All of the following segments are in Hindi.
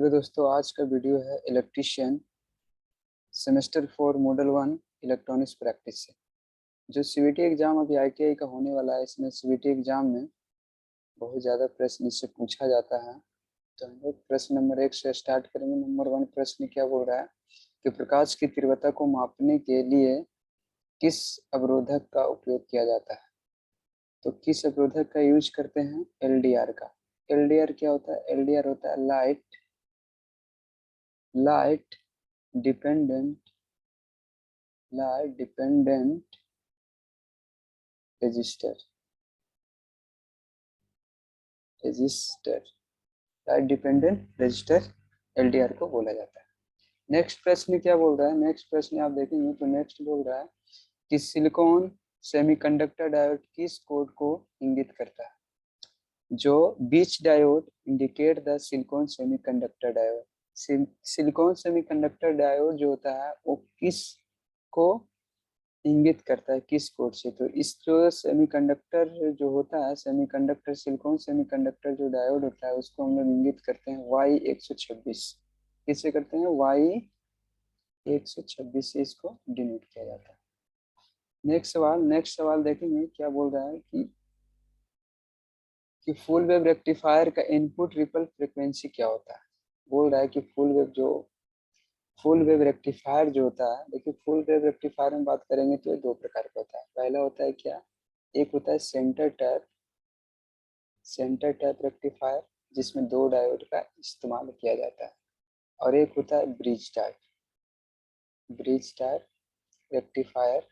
हेलो दोस्तों, आज का वीडियो है electrician semester 4 model 1 electronics practice से। जो सीवीटी एग्जाम अभी आईटीआई का होने वाला है, इसमें सीवीटी एग्जाम में बहुत ज़्यादा प्रश्न इससे पूछा जाता है। तो हम लोग प्रश्न नंबर 1 से स्टार्ट करेंगे। नंबर 1 प्रश्न क्या बोल रहा है कि प्रकाश की तीव्रता को मापने के लिए किस अवरोधक का उपयोग किया जाता है। तो किस अवरोधक का यूज करते हैं? एलडीआर का। एलडीआर क्या होता है? एलडीआर होता है light dependent register register light dependent register LDR को बोला जाता है। नेक्स्ट प्रश्न क्या बोल रहा है? नेक्स्ट प्रश्न आप देखेंगे तो नेक्स्ट बोल रहा है कि सिलिकॉन सेमीकंडक्टर डायोड किस कोड को इंगित करता है। जो which diode indicate the silicon semiconductor diode. Silicon semiconductor diode जो होता है वो किस को इंगित करता है, किस कोड से? तो इस जो सेमीकंडक्टर जो होता है, सेमीकंडक्टर सिलिकॉन सेमीकंडक्टर जो डायोड होता है उसको हम लोग इंगित करते हैं Y126। किससे करते हैं? Y126 से इसको डिनोट किया जाता है। नेक्स्ट सवाल देखेंगे क्या बोल रहा है कि फुल वेव रेक्टिफायर का इनपुट रिपल फ्रीक्वेंसी क्या होता है। बोल रहा है कि फुल वेव रेक्टिफायर जो होता है, देखिए फुल वेव रेक्टिफायर में बात करेंगे तो ये दो प्रकार का होता है। पहला होता है क्या? एक होता है सेंटर टैप रेक्टिफायर, जिसमें दो डायोड का इस्तेमाल किया जाता है। और एक होता है ब्रिज टाइप रेक्टिफायर,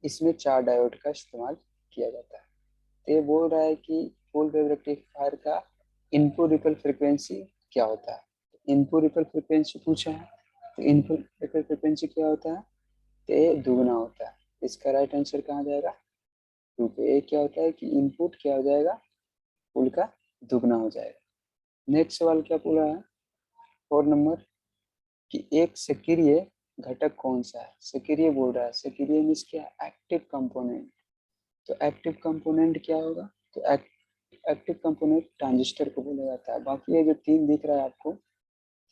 इसमें चार डायोड का इस्तेमाल किया जाता है। तो ये बोल रहा है कि फुल वेव रेक्टिफायर का इनपुट रिपल फ्रीक्वेंसी क्या होता है। इनपुट रिपल फ्रीक्वेंसी पूछा है, तो इनपुट रिपल फ्रीक्वेंसी क्या होता है? तो ये दुगना होता है। इसका राइट आंसर कहाँ जाएगा? 2 पे। ये क्या होता है कि इनपुट क्या हो जाएगा? फुल का दुगना हो जाएगा। नेक्स्ट सवाल क्या पूछा है? 4 नंबर कि एक सक्रिय घटक कौन सा है। सक्रिय बोल रहा है, सक्रिय मीन्स क्या? Active component. तो एक्टिव कंपोनेंट क्या होगा? तो एक्टिव कंपोनेंट ट्रांजिस्टर को बोला जाता है। बाकी ये जो तीन दिख रहा है आपको,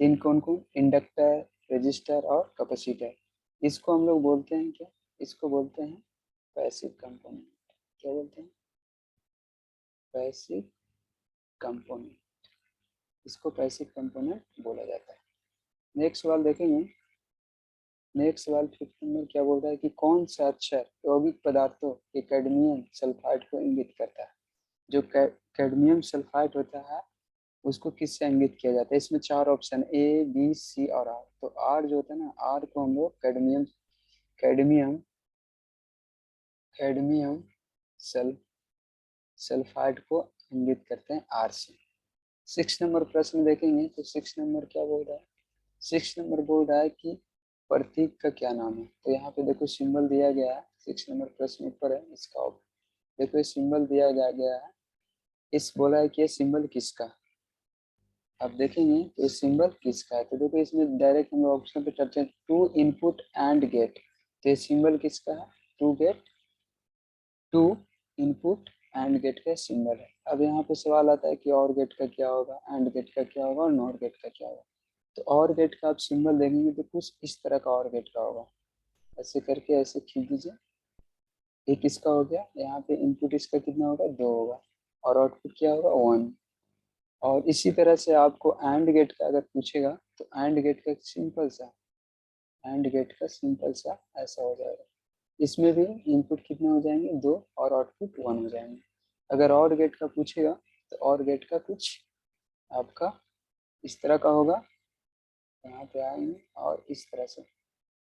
तीन कौन कौन? इंडक्टर, रजिस्टर और कैपेसिटर। इसको हम लोग बोलते हैं क्या? इसको बोलते हैं पैसिव कंपोनेंट। क्या बोलते हैं? Passive component. इसको पैसिव कंपोनेंट बोला जाता है। नेक्स्ट सवाल देखेंगे। नेक्स्ट सवाल 5 नंबर क्या बोल रहा है कि कौन सा अक्षर यौगिक पदार्थों के कैडमियम सल्फाइड को इंगित करता है। जो कैडमियम सल्फाइड होता है उसको किससे इंगित किया जाता है? इसमें चार ऑप्शन ए, बी, सी और आर। तो आर जो होता है ना, आर को हम लोग कैडमियम कैडमियम सल्फाइड को इंगित करते हैं आर से। 6 नंबर प्रश्न देखेंगे तो 6 नंबर क्या बोल रहा है? 6 नंबर बोल रहा है कि प्रतीक का क्या नाम है। तो यहाँ पे देखो सिंबल दिया गया है। 6 नंबर प्रश्न ऊपर है, इसका देखो ये सिंबल दिया गया है। इस बोला है कि ये सिंबल किसका। अब देखेंगे तो ये सिंबल किसका है। तो देखो इसमें डायरेक्ट हम लोग ऑप्शन पे चलते हैं, टू इनपुट एंड गेट। तो ये सिंबल किसका है? टू इनपुट एंड गेट का सिंबल है। अब यहाँ पे सवाल आता है कि और गेट का क्या होगा, एंड गेट का क्या होगा और नॉट गेट का क्या होगा। तो और गेट का आप सिंबल देखेंगे तो कुछ इस तरह का और गेट का होगा। ऐसे करके ऐसे खींच दीजिए। एक इसका हो गया, यहाँ पे इनपुट इसका कितना होगा? 2 होगा और आउटपुट क्या होगा? 1। और इसी तरह से आपको एंड गेट का अगर पूछेगा तो एंड गेट का सिंपल सा ऐसा हो जाएगा। इसमें भी इनपुट कितना हो जाएंगे? 2 और आउटपुट 1 हो जाएंगे। अगर और गेट का पूछेगा तो और गेट का कुछ आपका इस तरह का होगा, यहाँ पे आएंगे और इस तरह से।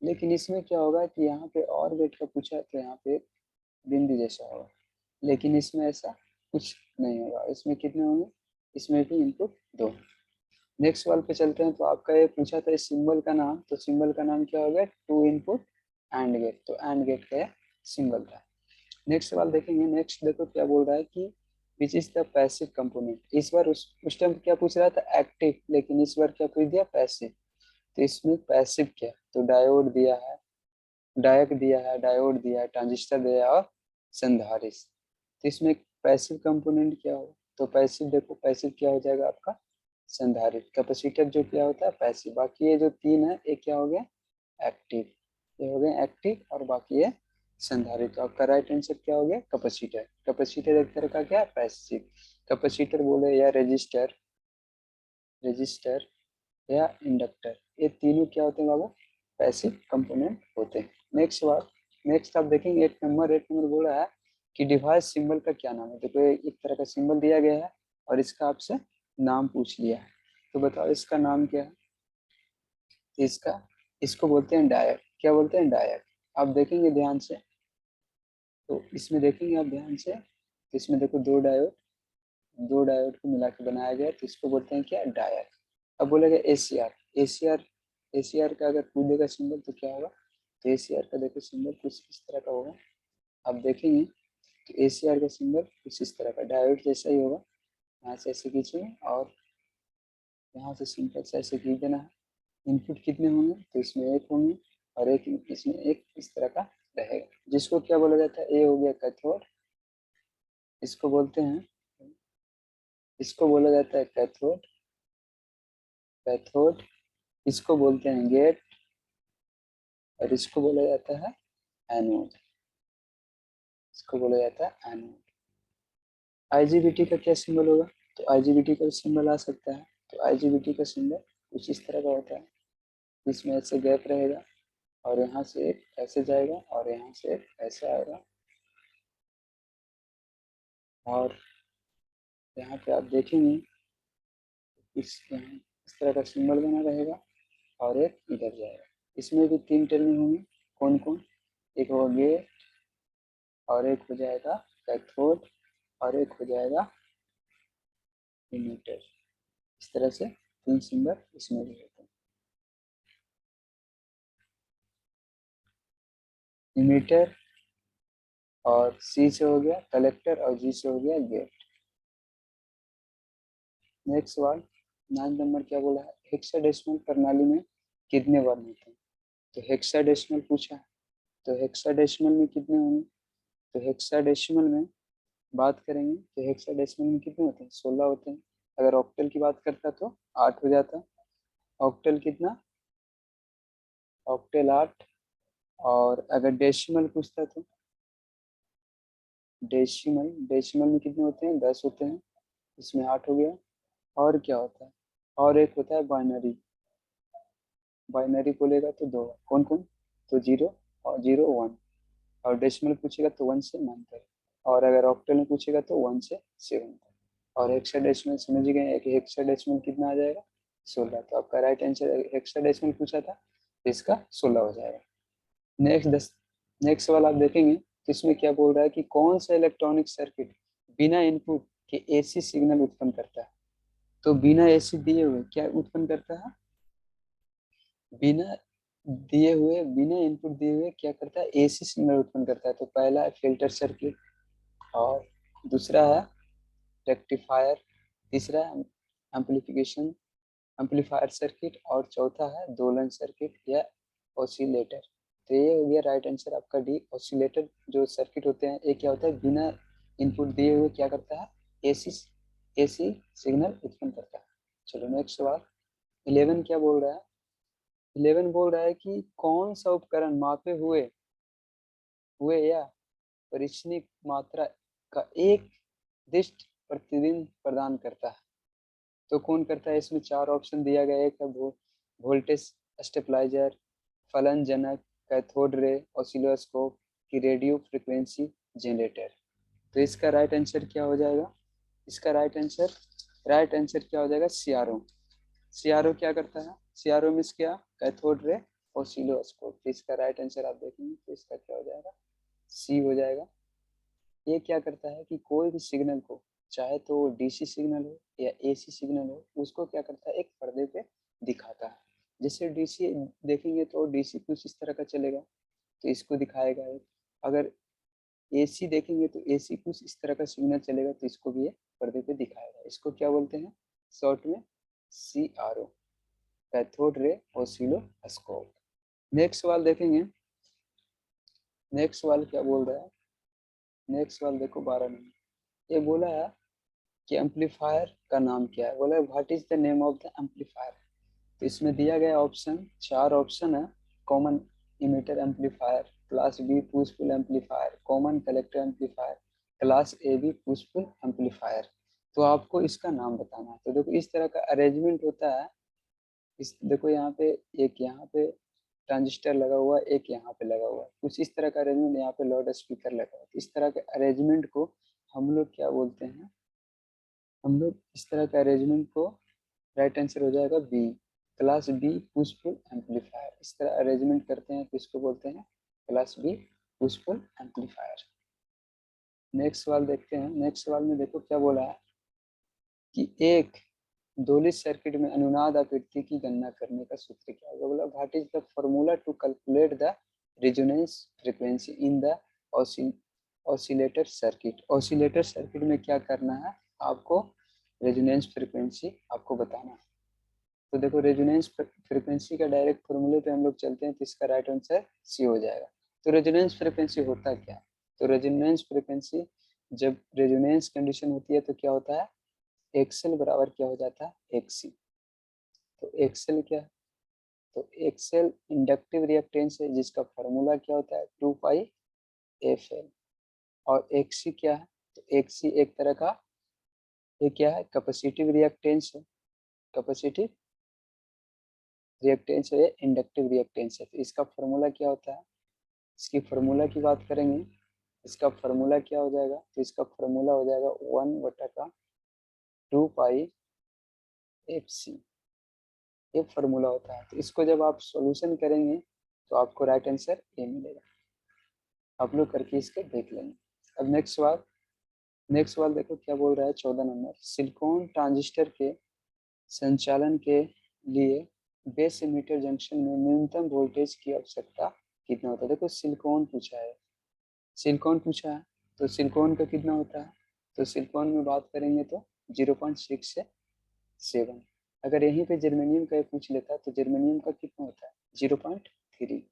लेकिन इसमें क्या होगा कि यहाँ पे और गेट का पूछा है तो यहाँ पे बिंदी जैसा होगा, लेकिन इसमें ऐसा कुछ नहीं होगा। इसमें कितने होंगे? इसमें भी इनपुट 2। नेक्स्ट सवाल पे चलते हैं। तो आपका ये पूछा था इस सिंबल का नाम, तो सिंबल का नाम क्या हो गया? Two input and gate. तो एंड गेट का सिंबल था। नेक्स्ट सवाल देखेंगे। नेक्स्ट देखो क्या बोल रहा है कि which is the passive component. इस बार उस टाइम क्या पूछ रहा था? एक्टिव, लेकिन इस बार क्या पूछ दिया? पैसिव। तो इसमें पैसिव क्या? तो डायोड दिया है, डायोड दिया है, ट्रांजिस्टर दिया है और संधारित्र। तो इसमें पैसिव कंपोनेंट क्या हो? तो पैसिव देखो, पैसिव क्या हो जाएगा आपका? संधारित्र। कैपेसिटर जो क्या होता है पैसिव। बाकी ये जो तीन है ये क्या हो गया एक्टिव। ये हो गया एक्टिव और बाकी ये संधारित्र। तो आपका राइट आंसर क्या हो गया कैपेसिटर। कैपेसिटर एक तरह का क्या पैसिव। कैपेसिटर बोले या रजिस्टर, रजिस्टर या इंडक्टर, ये तीनों क्या होते हैं बाबू पैसिव कंपोनेंट होते हैं। नेक्स्ट बात, नेक्स्ट आप देखेंगे 8 नंबर बोला है कि डिवाइस सिंबल का क्या नाम है। देखो एक तरह का सिंबल दिया गया है और इसका आपसे नाम पूछ लिया है, तो बताओ इसका नाम क्या है। इसका, इसको बोलते हैं डायल। क्या बोलते हैं डायल। आप देखेंगे ध्यान से, तो इसमें देखेंगे आप ध्यान से, तो इसमें देखो दो डायोड को मिला के बनाया गया, तो इसको बोलते हैं क्या डायल। अब बोलेगा एसीआर। एसीआर, एसीआर का अगर पूछ देगा सिंबल तो क्या होगा, तो एसीआर का देखो सिंबल कुछ इस तरह का होगा। आप देखेंगे तो एसीआर का सिंबल कुछ इस तरह का डायोड जैसा ही होगा। यहाँ से ऐसे खींचेंगे और यहाँ से सिंपल से ऐसे खींच देना है। इनपुट कितने होंगे, तो इसमें एक होंगे और एक इसमें एक इस तरह का रहेगा, जिसको क्या बोला जाता है, ए हो गया कैथोड, इसको बोलते हैं, इसको बोला जाता है कैथोड, कैथोड, इसको बोलते हैं गेट और इसको बोला जाता है एनोड, इसको बोला जाता है एनोड। आईजीबीटी का क्या सिंबल होगा, तो आईजीबीटी का सिंबल आ सकता है, तो आईजीबीटी का सिंबल कुछ इस तरह का होता है, इसमें ऐसे गैप रहेगा और यहाँ से एक ऐसे जाएगा और यहाँ से एक ऐसे आएगा और यहाँ पे आप देखेंगे इस तरह का सिंबल बना रहेगा और एक इधर जाएगा। इसमें भी तीन टर्मिनल होंगे, कौन कौन, एक होगा गेट और एक हो जाएगा कैथोड और एक हो जाएगा इमीटर। इस तरह से तीन सिंबल इसमें भी होते हैं। इमीटर और सी से हो गया कलेक्टर और जी से हो गया गेट। नेक्स्ट सवाल 9 नंबर क्या बोला है, हेक्साडेसिमल प्रणाली में कितने वर्ण होते हैं। तो हेक्साडेसिमल पूछा है, तो हेक्साडेसिमल में कितने होंगे, तो हेक्साडेसिमल में बात करेंगे तो हेक्साडेसिमल में कितने होते हैं 16 होते हैं। अगर ऑक्टल की बात करता तो 8 हो जाता। ऑक्टल कितना, ऑक्टल 8। और अगर डेसिमल पूछता तो डेसिमल, डेसिमल में कितने होते हैं 10 होते हैं, इसमें 8 हो गया। और क्या होता है, और एक होता है बाइनरी। बाइनरी बोलेगा तो दो, कौन कौन, तो 0 और 0 1। और डेसिमल पूछेगा तो 1 से 9 तक। और अगर ऑक्टल में पूछेगा तो 1 से 7 तक। और हेक्साडेसिमल समझ गए कि हेक्साडेसिमल कितना आ जाएगा 16। तो आपका राइट आंसर हेक्साडेसिमल पूछा था तो इसका 16 हो जाएगा। नेक्स्ट सवाल आप देखेंगे तो इसमें क्या बोल रहा है कि कौन सा इलेक्ट्रॉनिक सर्किट बिना इनपुट के एसी सिग्नल उत्पन्न करता है। तो बिना एसी दिए हुए क्या उत्पन्न करता है, बिना दिए हुए, बिना इनपुट दिए हुए क्या करता है एसी सिग्नल उत्पन्न करता है। तो पहला है फिल्टर सर्किट और दूसरा है रेक्टिफायर, तीसरा है एम्पलीफिकेशन एम्पलीफायर सर्किट और चौथा है दोलन सर्किट या ऑसिलेटर। तो ये हो गया राइट आंसर आपका डी। ऑसिलेटर जो सर्किट होते हैं ये क्या होता है बिना इनपुट दिए हुए क्या करता है एसी, एसी सिग्नल उत्पन्न करता है। चलो नेक्स्ट सवाल 11 क्या बोल रहा है, 11 बोल रहा है कि कौन सा उपकरण मापे हुए हुए या परिचनिक मात्रा का एक दिष्ट प्रतिदिन प्रदान करता है। तो कौन करता है, इसमें 4 ऑप्शन दिया गया है। एक है वोल्टेज स्टेबलाइजर, फलन जनक, कैथोड रे ऑसिलोस्कोप की रेडियो फ्रिक्वेंसी जनरेटर। तो इसका राइट आंसर क्या हो जाएगा, इसका राइट आंसर क्या हो जाएगा सीआरओ। सीआरओ क्या करता है, सीआरओ मीन्स क्या, कैथोड रे ऑसिलोस्कोप। तो इसका राइट आंसर आप देखेंगे तो इसका क्या हो जाएगा सी हो जाएगा। ये क्या करता है कि कोई भी सिग्नल को, चाहे तो डीसी सिग्नल हो या एसी सिग्नल हो, उसको क्या करता है एक पर्दे पे दिखाता है। जैसे डीसी देखेंगे तो डीसी कुछ इस तरह का चलेगा तो इसको दिखाएगा एक। अगर एसी देखेंगे तो एसी कुछ इस तरह का सिग्नल चलेगा तो इसको भी ये पर्दे पे दिखाएगा। इसको क्या बोलते हैं शॉर्ट में CRO, cathode ray oscilloscope. Next सवाल देखेंगे, नेक्स्ट सवाल क्या बोल रहा है, नेक्स्ट सवाल देखो 12 नंबर। ये बोला है कि एम्पलीफायर का नाम क्या है। बोला what is the name of the amplifier. तो इसमें दिया गया ऑप्शन, 4 ऑप्शन है। Common emitter amplifier, class B push pull amplifier, common collector amplifier, class A B push pull amplifier. तो आपको इसका नाम बताना है। तो देखो इस तरह का अरेंजमेंट होता है। इस देखो यहाँ पे एक यहाँ पे ट्रांजिस्टर लगा हुआ है, एक यहाँ पे लगा हुआ है, कुछ इस तरह का अरेंजमेंट, यहाँ पे लाउड स्पीकर लगा हुआ है। इस तरह के अरेंजमेंट को हम लोग क्या बोलते हैं, हम लोग इस तरह के अरेंजमेंट को, राइट आंसर हो जाएगा B, class B push pull amplifier. इस तरह अरेंजमेंट करते हैं तो इसको बोलते हैं class B push pull amplifier. Next सवाल देखते हैं। नेक्स्ट सवाल में देखो क्या बोला है कि एक दोलित सर्किट में अनुनाद आवृत्ति की गणना करने का सूत्र क्या होगा। बोला what is the formula to calculate the resonance frequency in the oscillator circuit. Oscillator circuit में क्या करना है आपको, रेजोनेंस फ्रीक्वेंसी आपको बताना है। तो देखो रेजोनेंस फ्रीक्वेंसी का डायरेक्ट फॉर्मूले पे हम लोग चलते हैं तो इसका राइट आंसर सी हो जाएगा। तो रेजोनेंस फ्रीक्वेंसी होता क्या है, तो रेजोनेंस फ्रीक्वेंसी जब रेजोनेंस कंडीशन होती है तो क्या होता है, एक्सएल बराबर क्या हो जाता है, एक्सी। तो एक्सएल क्या है, तो एक्सएल इंडक्टिव रिएक्टेंस है जिसका फार्मूला क्या होता है 2 पाई एफ एल। और एक्सी क्या है, तो एक्सी एक तरह का ये क्या है, कैपेसिटिव रिएक्टेंस है। कैपेसिटिव रिएक्टेंस है, इंडक्टिव रिएक्टेंस है। तो इसका फार्मूला क्या होता है, इसकी फार्मूला की बात करेंगे, इसका फार्मूला क्या हो जाएगा, तो इसका फार्मूला हो जाएगा 1/2 पाई एफ सी। ये फार्मूला होता है। तो इसको जब आप सॉल्यूशन करेंगे तो आपको राइट आंसर ए मिलेगा। आप लोग करके इसके देख लेंगे। अब नेक्स्ट सवाल, नेक्स्ट सवाल देखो क्या बोल रहा है 14 नंबर। सिलिकॉन ट्रांजिस्टर के संचालन के लिए बेस इमीटर जंक्शन में न्यूनतम वोल्टेज की आवश्यकता कितना होता है। देखो सिलिकॉन पूछा है, सिलिकॉन पूछा है तो सिलिकॉन का कितना होता है, तो सिलिकॉन में बात करेंगे तो 0.6 से 7। अगर यहीं पे जर्मेनियम का पूछ लेता तो जर्मेनियम का कितना होता है 0.3,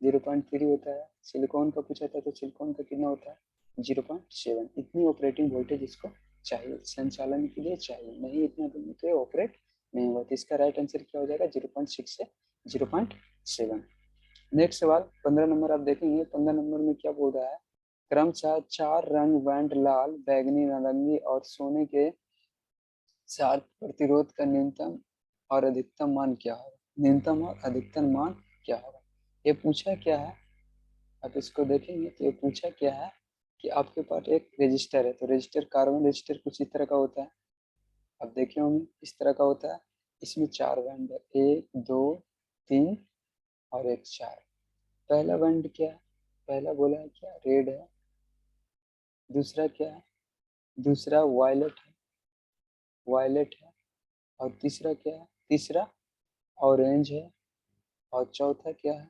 0.3 होता है। सिलिकॉन का पूछा था तो सिलिकॉन का कितना होता है 0.7। इतनी ऑपरेटिंग वोल्टेज इसको चाहिए, संचालन के लिए चाहिए, नहीं इतना देंगे तो ये ऑपरेट नहीं होगा। तो इसका राइट आंसर क्या हो जाएगा 0.6 से 0.7। नेक्स्ट सवाल 15 नंबर आप देखेंगे। 15 नंबर में क्या बोल रहा है, क्रमशः 4 रंग बैंड लाल, बैगनी, नारंगी और सोने के साथ प्रतिरोध का न्यूनतम और अधिकतम मान क्या होगा। न्यूनतम और अधिकतम मान क्या होगा, ये पूछा क्या है। आप इसको देखेंगे तो ये पूछा क्या है कि आपके पास एक रजिस्टर है। तो रजिस्टर, कार्बन रजिस्टर कुछ इस तरह का होता है, आप देखे होंगे इस तरह का होता है। इसमें 4 बैंड है, 1 2 3 और एक 4। पहला बैंड क्या है, पहला बोला है क्या रेड है, दूसरा क्या है, दूसरा वायलेट है, वायलेट है। और तीसरा क्या है, तीसरा ऑरेंज है। और चौथा क्या है,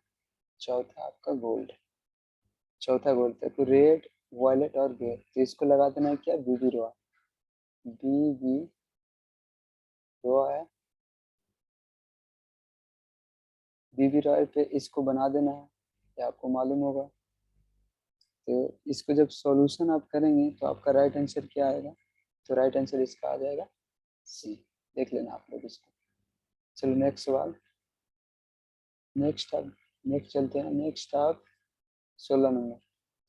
चौथा आपका गोल्ड है, चौथा गोल्ड है। तो रेड वायलेट और ग्रे, तो इसको लगा देना है क्या बीबी रॉय, बीबी रॉय, बीबी रॉय पे इसको बना देना है, ये आपको मालूम होगा। तो इसको जब सॉल्यूशन आप करेंगे तो आपका राइट आंसर क्या आएगा, तो राइट आंसर इसका आ जाएगा सी। देख लेना आप लोग इसको। चलो नेक्स्ट सवाल, नेक्स्ट आप नेक्स्ट चलते हैं। नेक्स्ट आप 16 नंबर।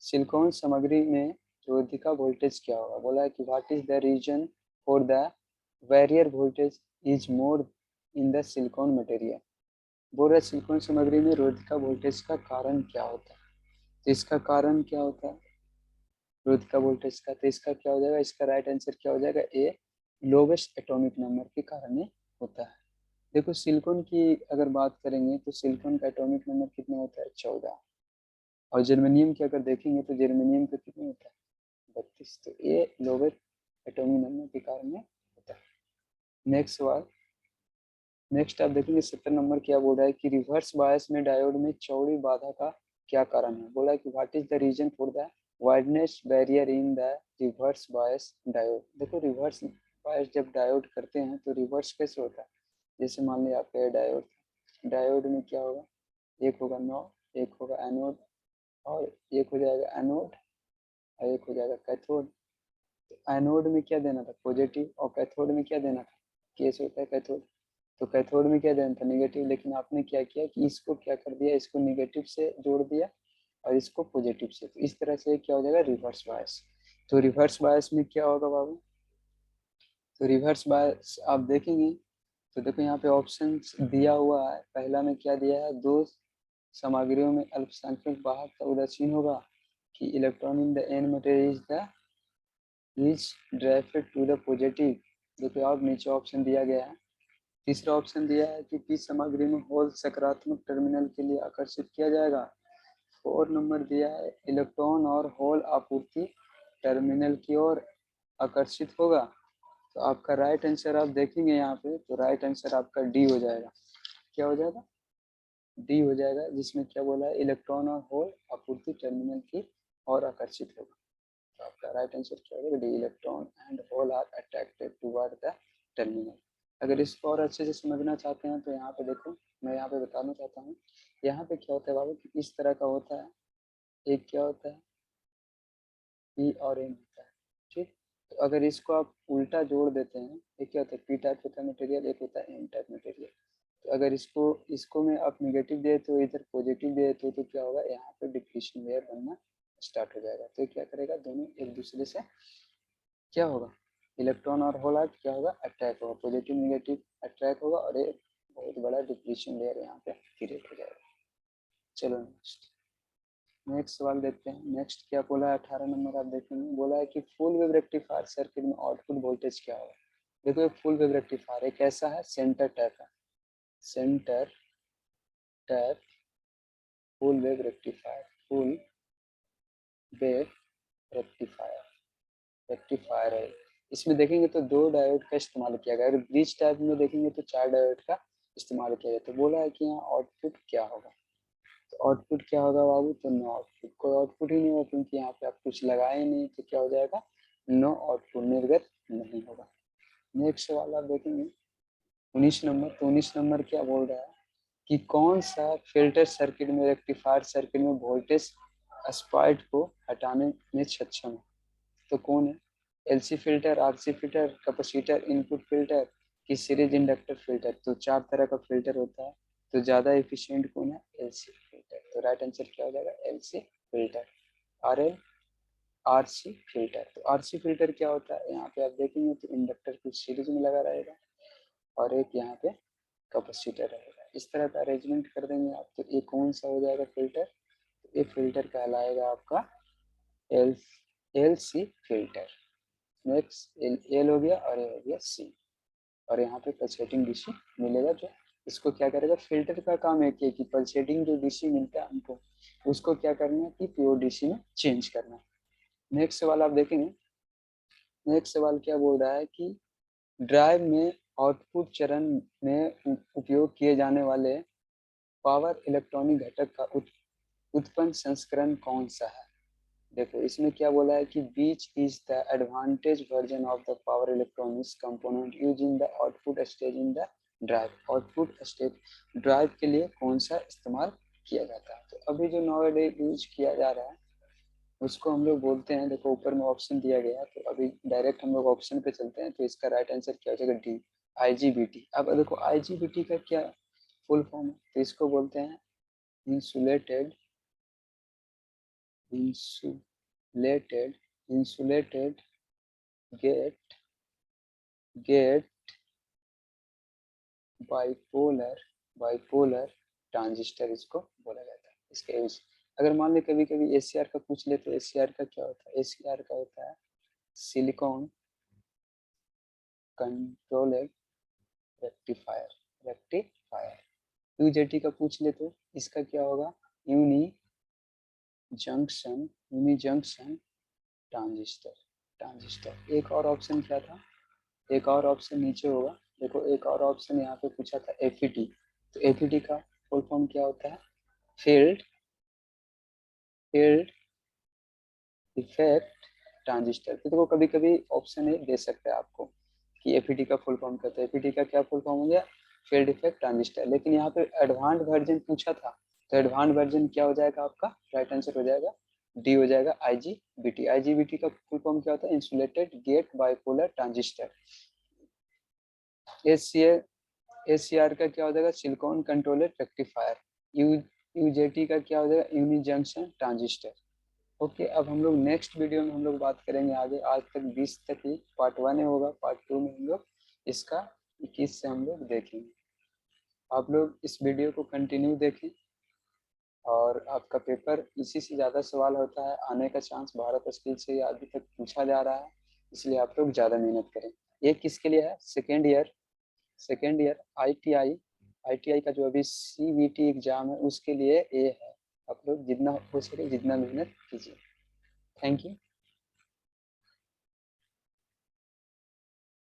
सिलिकॉन सामग्री में रोधिका वोल्टेज क्या होगा। बोला है कि what is the reason for the barrier voltage is more in the silicon material. बोल रहा सिलिकॉन सामग्री में रोधिका वोल्टेज का कारण क्या होता है। तो इसका कारण क्या होता है रोधिका वोल्टेज का, तो इसका क्या हो जाएगा, इसका राइट आंसर क्या हो जाएगा ए, लोवेस्ट एटॉमिक नंबर के कारण होता है। देखो सिलिकॉन की अगर बात करेंगे तो सिलिकॉन का एटॉमिक नंबर कितना होता है 14। और जर्मेनियम की अगर देखेंगे तो जर्मेनियम का कितना होता है 32। तो ये लोवेस्ट एटॉमिक नंबर के कारण होता है। नेक्स्ट सवाल, नेक्स्ट आप देखेंगे 70 नंबर क्या बोल रहा है कि रिवर्स बायस में डायोड में चौड़ी बाधा का क्या कारण है। बोला है कि what is the reason for the wideness barrier in the reverse bias diode. देखो रिवर्स बायस जब डायोड करते हैं तो रिवर्स कैसे होता है, जैसे मान लिया आपका डायोड, डायोड में क्या होगा, एक होगा नो, एक होगा एनोड, और एक हो जाएगा एनोड और एक हो जाएगा कैथोड। तो एनोड में क्या देना था, पॉजिटिव, और कैथोड में क्या देना था, केस होता है कैथोड, तो कैथोड में क्या देना था, नेगेटिव। लेकिन आपने क्या किया कि इसको क्या कर दिया, इसको नेगेटिव से जोड़ दिया और इसको पॉजिटिव से, तो इस तरह से क्या हो जाएगा, रिवर्स बायस। तो रिवर्स बायस में क्या होगा बाबू, तो रिवर्स बायस आप देखेंगे तो देखो यहाँ पे ऑप्शन दिया हुआ है, पहला में क्या दिया है, दो सामग्रियों में अल्पसंख्यक वाहक का उदासीन होगा कि electron in the N material is drived to the positive. देखो और नीचे ऑप्शन दिया गया है, तीसरा ऑप्शन दिया है कि पी सामग्री में होल सकारात्मक टर्मिनल के लिए आकर्षित किया जाएगा। 4 नंबर दिया है इलेक्ट्रॉन और होल आपूर्ति टर्मिनल की ओर आकर्षित होगा। तो आपका राइट आंसर आप देखेंगे यहाँ पे, तो राइट आंसर आपका डी हो जाएगा। क्या हो जाएगा, डी हो जाएगा, जिसमें क्या बोला है, इलेक्ट्रॉन और होल आपूर्ति टर्मिनल की ओर आकर्षित होगा। तो आपका राइट आंसर क्या होगा, D, electron and hole are attracted toward the terminal. अगर इसको और अच्छे से समझना चाहते हैं तो यहाँ पे देखो, मैं यहाँ पे बताना चाहता हूँ, यहाँ पे क्या होता है बाबू कि इस तरह का होता है, एक क्या होता है, पी और एन होता है, ठीक। तो अगर इसको आप उल्टा जोड़ देते हैं, एक क्या होता है, पी टाइप होता है मटेरियल, एक होता है एन टाइप मटेरियल। तो अगर इसको इसको में आप नेगेटिव दे तो इधर पॉजिटिव दे तो क्या होगा, यहाँ पे डिप्लीशन लेयर बनना स्टार्ट हो जाएगा। तो क्या करेगा, दोनों एक दूसरे से क्या होगा, इलेक्ट्रॉन और होल क्या होगा, अट्रैक्ट होगा, पॉजिटिव नेगेटिव अट्रैक्ट होगा और एक बहुत बड़ा डिप्लीशन लेयर यहाँ पे क्रिएट हो जाएगा। चलो नेक्स्ट सवाल देखते हैं। नेक्स्ट क्या बोला है, 18 नंबर आप देखेंगे, बोला है कि फुल वेव रेक्टिफायर सर्किट में आउटपुट वोल्टेज क्या होगा। देखो ये फुल वेव रेक्टिफायर एक ऐसा है, सेंटर टैप है, centre tap full wave rectifier, full wave rectifier, rectifier है। इसमें देखेंगे तो 2 डायोड का इस्तेमाल किया गया है, अगर ब्रिज टाइप में देखेंगे तो 4 डायोड का इस्तेमाल किया गया। तो बोला है कि यहाँ आउटपुट क्या होगा, तो आउटपुट क्या होगा बाबू, तो नो आउटपुट, कोई आउटपुट ही नहीं होगा क्योंकि यहाँ पे आप कुछ लगाए नहीं, तो क्या हो जाएगा, नो आउटपुट, निर्गत नहीं होगा। नेक्स्ट सवाल आप देखेंगे 19 नंबर, तो 19 नंबर क्या बोल रहा है कि कौन सा फिल्टर सर्किट में, रेक्टिफायर सर्किट में वोल्टेज स्पाइक को हटाने में सक्षम है। तो कौन है, LC filter, RC filter, capacitor input filter कि सीरीज इंडक्टर फिल्टर। तो 4 तरह का फिल्टर होता है, तो ज्यादा एफिशिएंट कौन है, एलसी फिल्टर। तो राइट आंसर क्या हो जाएगा, LC filter, RL RC filter. तो आरसी फिल्टर क्या होता है, यहाँ पे आप देखेंगे तो इंडक्टर कुछ सीरीज में लगा रहेगा और एक यहाँ पे कैपेसिटर रहेगा। इस तरह का अरेंजमेंट कर देंगे आप, तो ये कौन सा हो जाएगा फिल्टर, तो ये फिल्टर कहलाएगा आपका L L C filter. Next L हो गया और ये हो गया सी, और यहाँ पे पल्सेटिंग डीसी मिलेगा, जो इसको क्या करेगा, फिल्टर का काम है कि पल्सेटिंग जो डीसी मिलता है हमको, उसको क्या करना है कि प्योर डीसी में चेंज करना है। नेक्स्ट सवाल आप देखेंगे, नेक्स्ट सवाल क्या बोल रहा है कि ड्राइव में आउटपुट चरण में उपयोग किए जाने वाले पावर इलेक्ट्रॉनिक घटक का उत्पन्न संस्करण कौन सा है। देखो इसमें क्या बोला है कि which is the advantage version of the power electronics component use in the output stage in the drive. Output stage drive के लिए कौन सा इस्तेमाल किया जाता है। तो अभी जो नॉवेडे यूज किया जा रहा है उसको हम लोग बोलते हैं, देखो ऊपर में ऑप्शन दिया गया है, तो अभी डायरेक्ट हम लोग ऑप्शन पे चलते हैं। तो इसका राइट आंसर क्या हो जाएगा, डी, आईजीबीटी। अब देखो आईजीबीटी का क्या फुल फॉर्म है, तो इसको बोलते हैं insulated insulated insulated gate gate bipolar transistor इसको बोला जाता है। इसका यूज अगर मान ले कभी कभी एसीआर का पूछ ले, तो एसीआर का क्या होता है, एसीआर का होता है silicon controller rectifier, rectifier. UJT का पूछ ले तो इसका क्या होगा, यूनी जंक्शन ट्रांजिस्टर, ट्रांजिस्टर। एक और ऑप्शन क्या था, एक और ऑप्शन नीचे होगा, देखो एक और ऑप्शन यहाँ पे पूछा था एफईटी। तो एफईटी का फुल फॉर्म क्या होता है, फील्ड फील्ड इफेक्ट ट्रांजिस्टर। तो देखो कभी कभी ऑप्शन ए दे सकता है आपको कि एफईटी का फुल फॉर्म क्या था, एफईटी का क्या फुल फॉर्म हो गया, फील्ड इफेक्ट ट्रांजिस्टर। लेकिन यहाँ पे एडवांस वर्जन पूछा था, तो एडवांस वर्जन क्या हो जाएगा आपका, राइट आंसर हो जाएगा डी हो जाएगा IGBT। IGBT का फुल फॉर्म क्या होता है? Insulated gate bipolar transistor. ACR का क्या हो जाएगा? Silicon controller rectifier. UJT का क्या हो जाएगा? Uni junction transistor. ओके, अब हम लोग नेक्स्ट वीडियो में हम लोग बात करेंगे आगे। आज तक 20 तक ही पार्ट 1 होगा, पार्ट 2 में हम लोग इसका 21 से हम लोग देखेंगे। आप लोग इस वीडियो को कंटिन्यू देखें और आपका पेपर इसी से ज़्यादा सवाल होता है, आने का चांस भारत स्किल से अभी तक पूछा जा रहा है, इसलिए आप लोग ज़्यादा मेहनत करें। ये किसके लिए है? सेकेंड ईयर ITI का जो अभी CBT एग्जाम है उसके लिए ये है। आप लोग जितना हो सके जितना मेहनत कीजिए। Thank you.